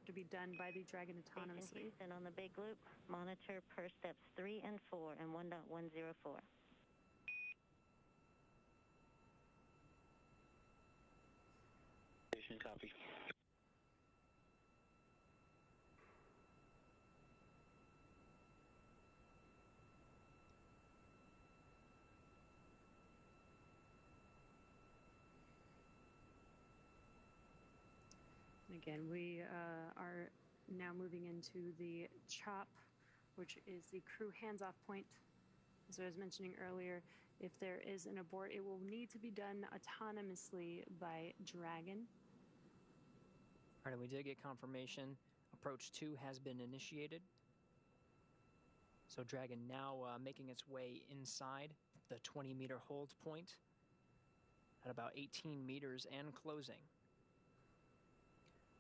have to be done by the Dragon autonomously. Houston on the big loop, monitor per steps 3 and 4 and 1.104. Station copy. Again, we are now moving into the CHOP, which is the crew hands-off point. As I was mentioning earlier, if there is an abort, it will need to be done autonomously by Dragon. All right, and we did get confirmation. Approach 2 has been initiated. So Dragon now making its way inside the 20-meter hold point at about 18 meters and closing.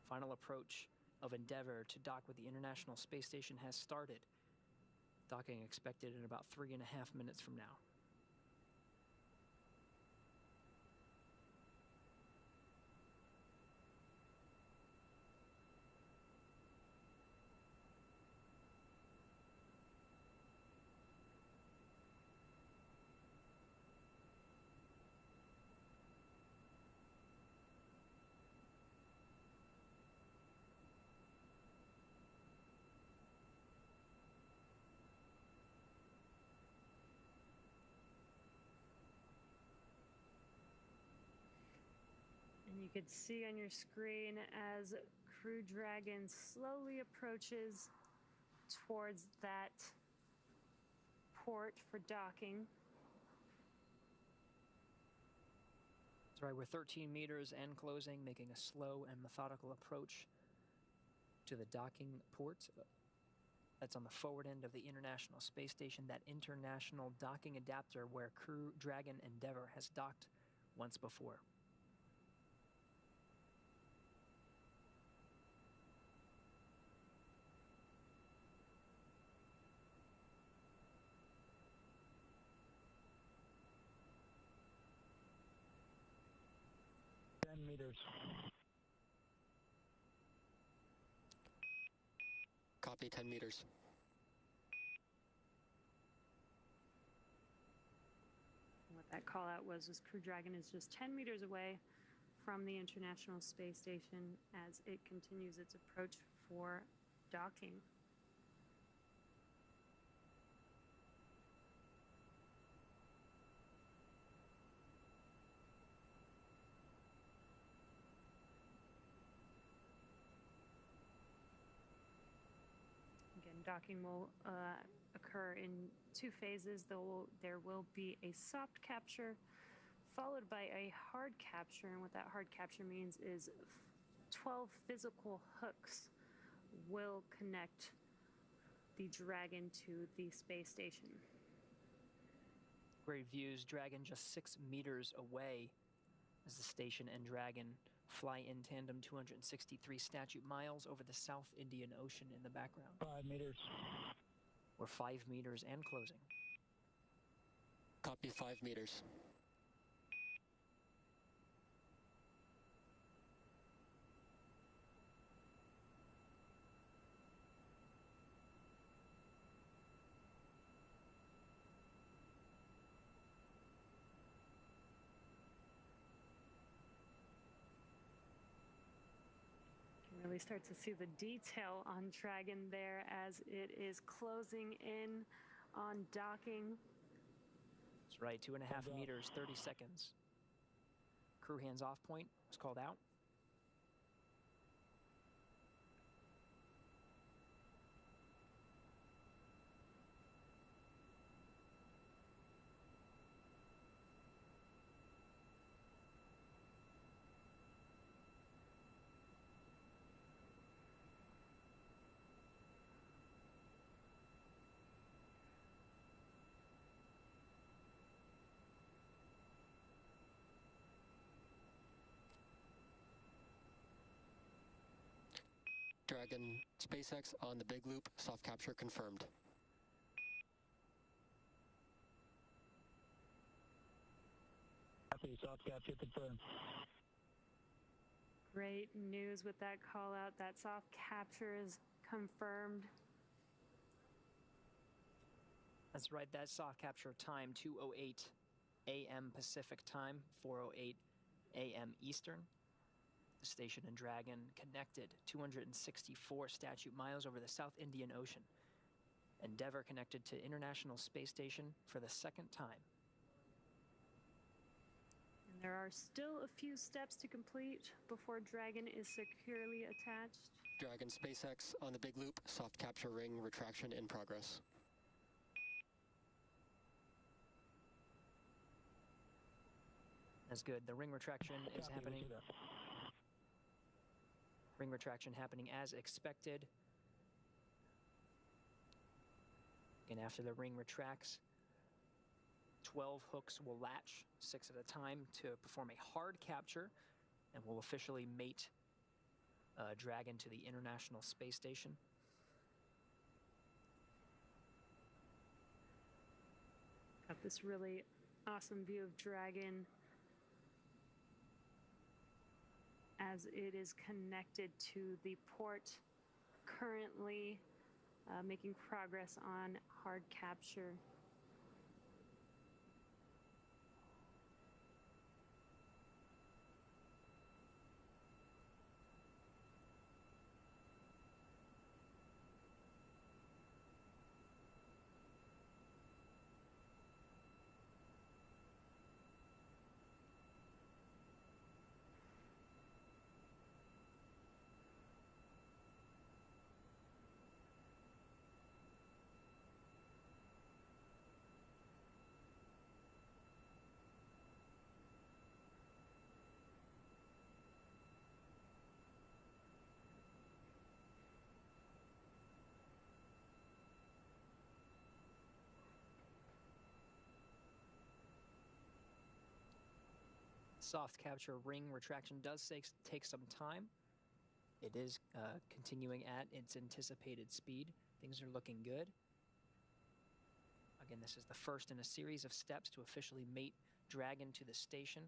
Final approach of Endeavour to dock with the International Space Station has started. Docking expected in about 3.5 minutes from now. And you can see on your screen as Crew Dragon slowly approaches towards that port for docking. That's right, we're 13 meters and closing, making a slow and methodical approach to the docking port. That's on the forward end of the International Space Station, that international docking adapter where Crew Dragon Endeavour has docked once before. Meters. Copy, 10 meters. What that call out was Crew Dragon is just 10 meters away from the International Space Station as it continues its approach for docking. Again, docking will occur in 2 phases. There will be a soft capture followed by a hard capture, and what that hard capture means is 12 physical hooks will connect the Dragon to the space station. Great views, Dragon just 6 meters away as the station and Dragon fly in tandem 263 statute miles over the South Indian Ocean in the background. 5 meters. We're 5 meters and closing. Copy, 5 meters. You can really start to see the detail on Dragon there as it is closing in on docking. That's right, 2.5 meters, 30 seconds. Crew hands off point was called out. Dragon, SpaceX on the big loop, soft capture confirmed. Copy, soft capture confirmed. Great news with that call out. That soft capture is confirmed. That's right, that soft capture time, 2:08 a.m. Pacific time, 4:08 a.m. Eastern. The station and Dragon connected 264 statute miles over the South Indian Ocean. Endeavour connected to International Space Station for the second time. And there are still a few steps to complete before Dragon is securely attached. Dragon SpaceX on the big loop, soft capture ring retraction in progress. That's good. The ring retraction is happening. Ring retraction happening as expected. And after the ring retracts, 12 hooks will latch, 6 at a time, to perform a hard capture, and will officially mate Dragon to the International Space Station. Got this really awesome view of Dragon as it is connected to the port, currently making progress on hard capture. Soft capture ring retraction does take some time. It is continuing at its anticipated speed. Things are looking good. Again, this is the first in a series of steps to officially mate Dragon to the station.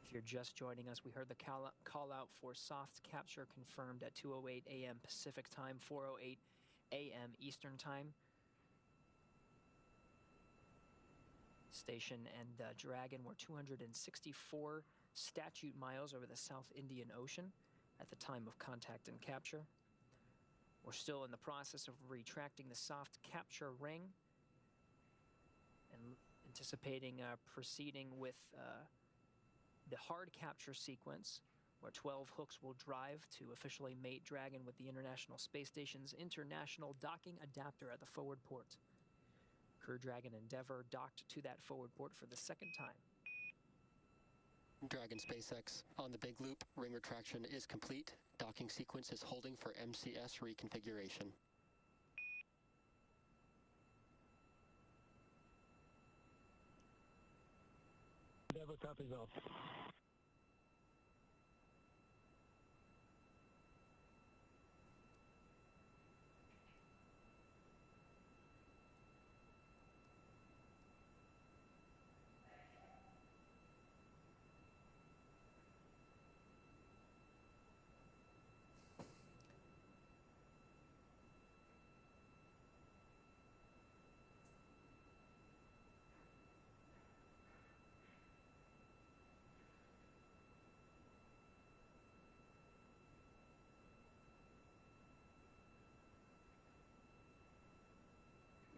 If you're just joining us, we heard the call out for soft capture confirmed at 2:08 a.m. Pacific time, 4:08 a.m. Eastern time. Station and Dragon were 264 statute miles over the South Indian Ocean at the time of contact and capture. We're still in the process of retracting the soft capture ring and anticipating proceeding with the hard capture sequence, where 12 hooks will drive to officially mate Dragon with the International Space Station's international docking adapter at the forward port. Crew Dragon Endeavour docked to that forward port for the second time. Dragon SpaceX on the big loop, ring retraction is complete. Docking sequence is holding for MCS reconfiguration. Endeavour copies off.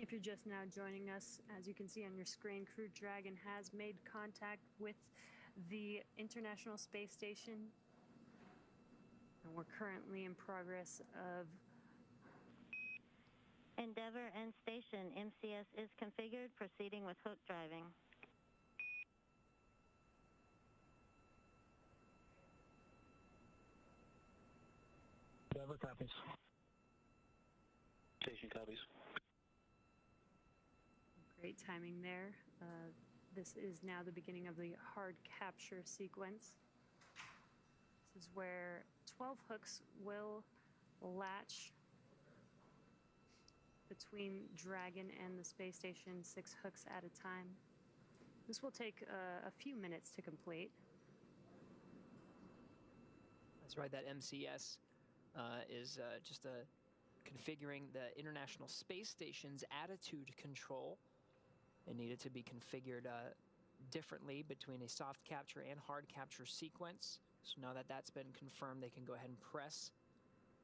If you're just now joining us, as you can see on your screen, Crew Dragon has made contact with the International Space Station. We're currently in progress of Endeavor End Station. MCS is configured. Proceeding with hook driving. Endeavor copies. Station copies. great timing there. This is now the beginning of the hard capture sequence. This is where 12 hooks will latch between Dragon and the space station, 6 hooks at a time. This will take a few minutes to complete. That's right, that MCS is just configuring the International Space Station's attitude control. It needed to be configured differently between a soft capture and hard capture sequence. So now that that's been confirmed, they can go ahead and press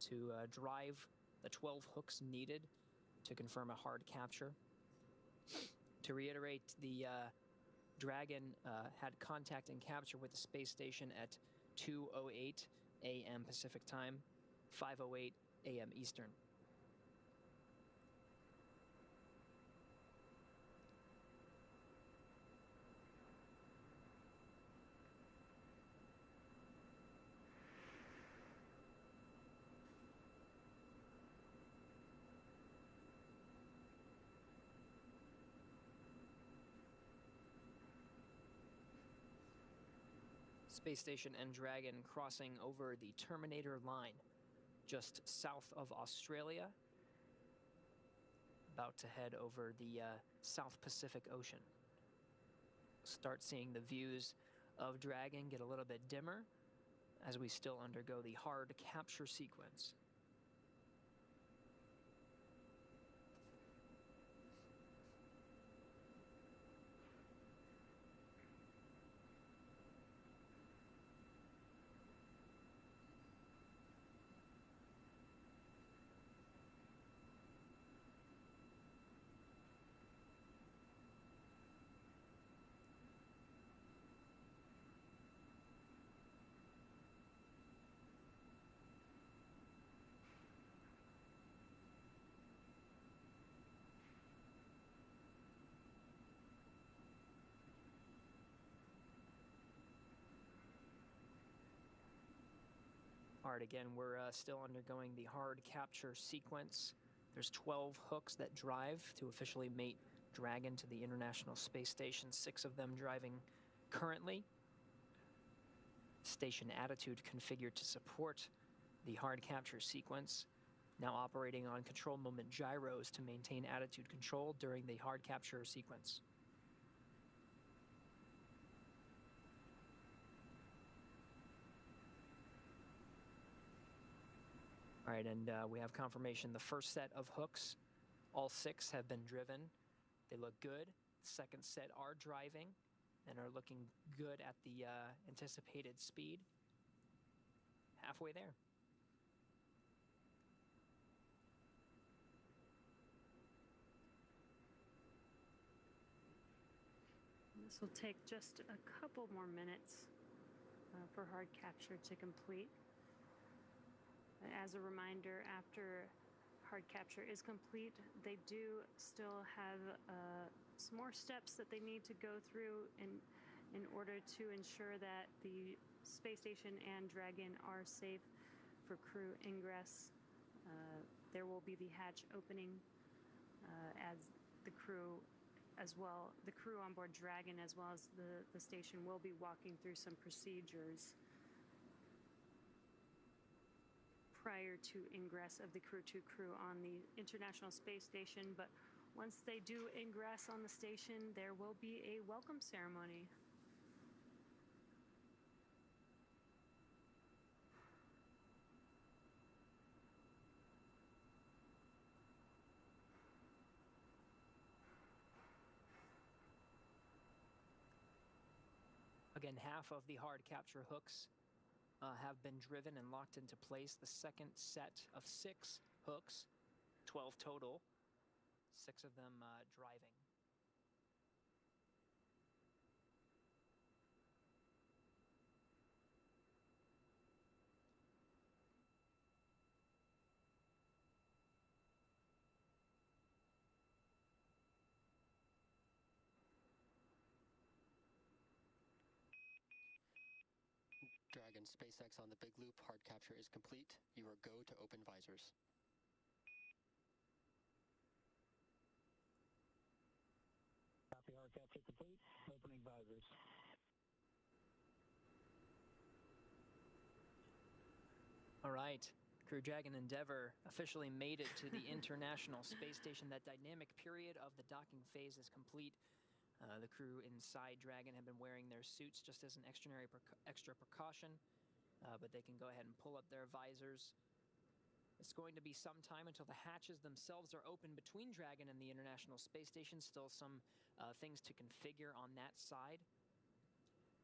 to drive the 12 hooks needed to confirm a hard capture. To reiterate, the Dragon had contact and capture with the space station at 2:08 a.m. Pacific time, 5:08 a.m. Eastern. Space Station and Dragon crossing over the Terminator line just south of Australia, about to head over the South Pacific Ocean. Start seeing the views of Dragon get a little bit dimmer as we still undergo the hard capture sequence. All right, again, we're still undergoing the hard capture sequence. There's 12 hooks that drive to officially mate Dragon to the International Space Station, 6 of them driving currently. Station attitude configured to support the hard capture sequence. Now operating on control moment gyros to maintain attitude control during the hard capture sequence. All right, and we have confirmation. The first set of hooks, all 6 have been driven. They look good. The second set are driving and are looking good at the anticipated speed. Halfway there. This will take just a couple more minutes for hard capture to complete. As a reminder, after hard capture is complete, they do still have some more steps that they need to go through in order to ensure that the space station and Dragon are safe for crew ingress. There will be the hatch opening as the crew on board Dragon as well as the station will be walking through some procedures prior to ingress of the Crew 2 crew on the International Space Station, but once they do ingress on the station, there will be a welcome ceremony. Again, half of the hard capture hooks have been driven and locked into place. The second set of 6 hooks, 12 total, 6 of them driving. SpaceX on the big loop. Hard capture is complete. You are go to open visors. Copy, hard capture complete. Opening visors. All right. Crew Dragon Endeavour officially made it to the International Space Station. That dynamic period of the docking phase is complete. The crew inside Dragon have been wearing their suits just as an extra precaution, but they can go ahead and pull up their visors. It's going to be some time until the hatches themselves are open between Dragon and the International Space Station. Still some things to configure on that side.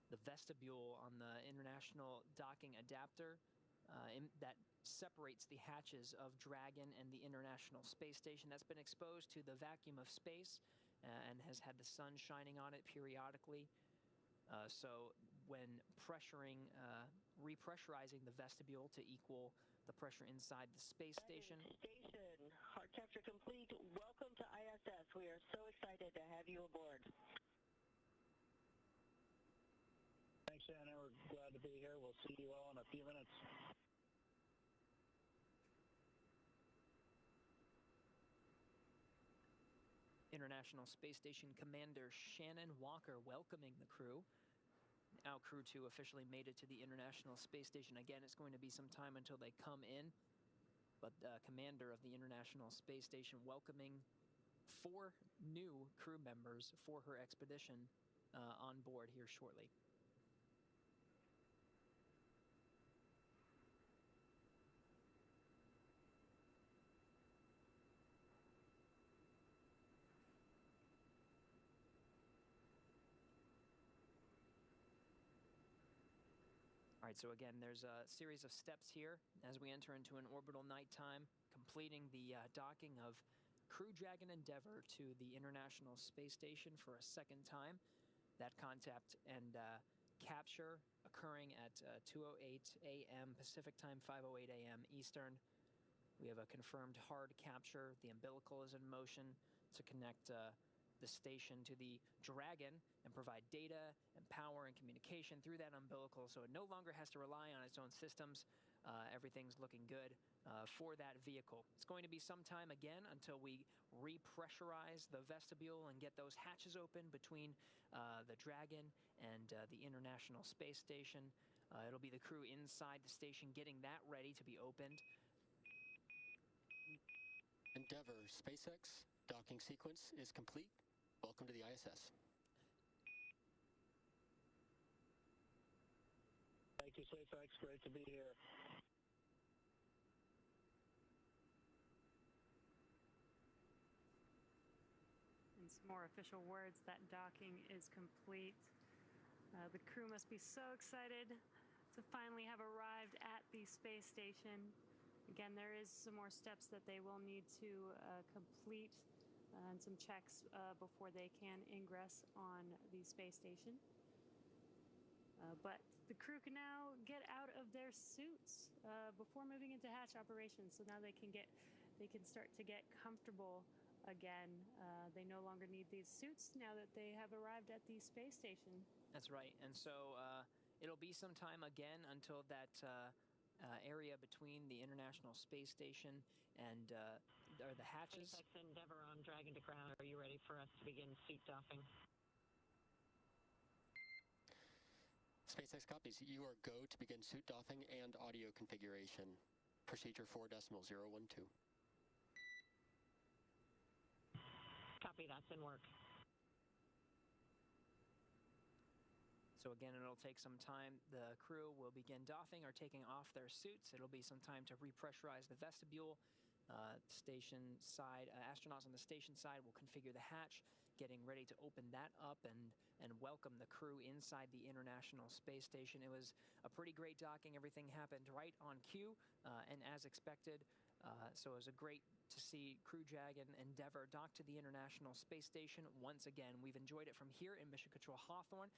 The vestibule on the International Docking Adapter that separates the hatches of Dragon and the International Space Station. That's been exposed to the vacuum of space and has had the sun shining on it periodically. So when repressurizing the vestibule to equal the pressure inside the space station. Station, hard capture complete. Welcome to ISS. We are so excited to have you aboard. Thanks, Shannon. We're glad to be here. We'll see you all in a few minutes. International Space Station Commander Shannon Walker welcoming the crew. Now Crew 2 officially made it to the International Space Station. Again, it's going to be some time until they come in, but the commander of the International Space Station welcoming 4 new crew members for her expedition on board here shortly. All right, so again, there's a series of steps here as we enter into an orbital nighttime, completing the docking of Crew Dragon Endeavour to the International Space Station for a second time. That contact and capture occurring at 2:08 a.m. Pacific time, 5:08 a.m. Eastern. We have a confirmed hard capture. The umbilical is in motion to connect the station to the Dragon and provide data and power and communication through that umbilical, so it no longer has to rely on its own systems. Everything's looking good for that vehicle. It's going to be some time again until we repressurize the vestibule and get those hatches open between the Dragon and the International Space Station. It'll be the crew inside the station getting that ready to be opened. Endeavour, SpaceX, docking sequence is complete. Welcome to the ISS. Thank you, SpaceX. Great to be here. In some more official words, that docking is complete. The crew must be so excited to finally have arrived at the space station. Again, there is some more steps that they will need to complete and some checks before they can ingress on the space station. But the crew can now get out of their suits before moving into hatch operations. So now they can start to get comfortable again. They no longer need these suits now that they have arrived at the space station. That's right. And so it'll be some time again until that area between the International Space Station and or the hatches. SpaceX Endeavour on Dragon to ground. Are you ready for us to begin suit doffing? SpaceX copies. You are go to begin suit doffing and audio configuration. Procedure 4.012. Copy, that's in work. So again, it'll take some time. The crew will begin doffing or taking off their suits. It'll be some time to repressurize the vestibule. Station side, astronauts on the station side will configure the hatch, getting ready to open that up and welcome the crew inside the International Space Station. It was a pretty great docking. Everything happened right on cue and as expected. So it was great to see Crew Dragon Endeavour dock to the International Space Station once again. We've enjoyed it from here in Mission Control Hawthorne.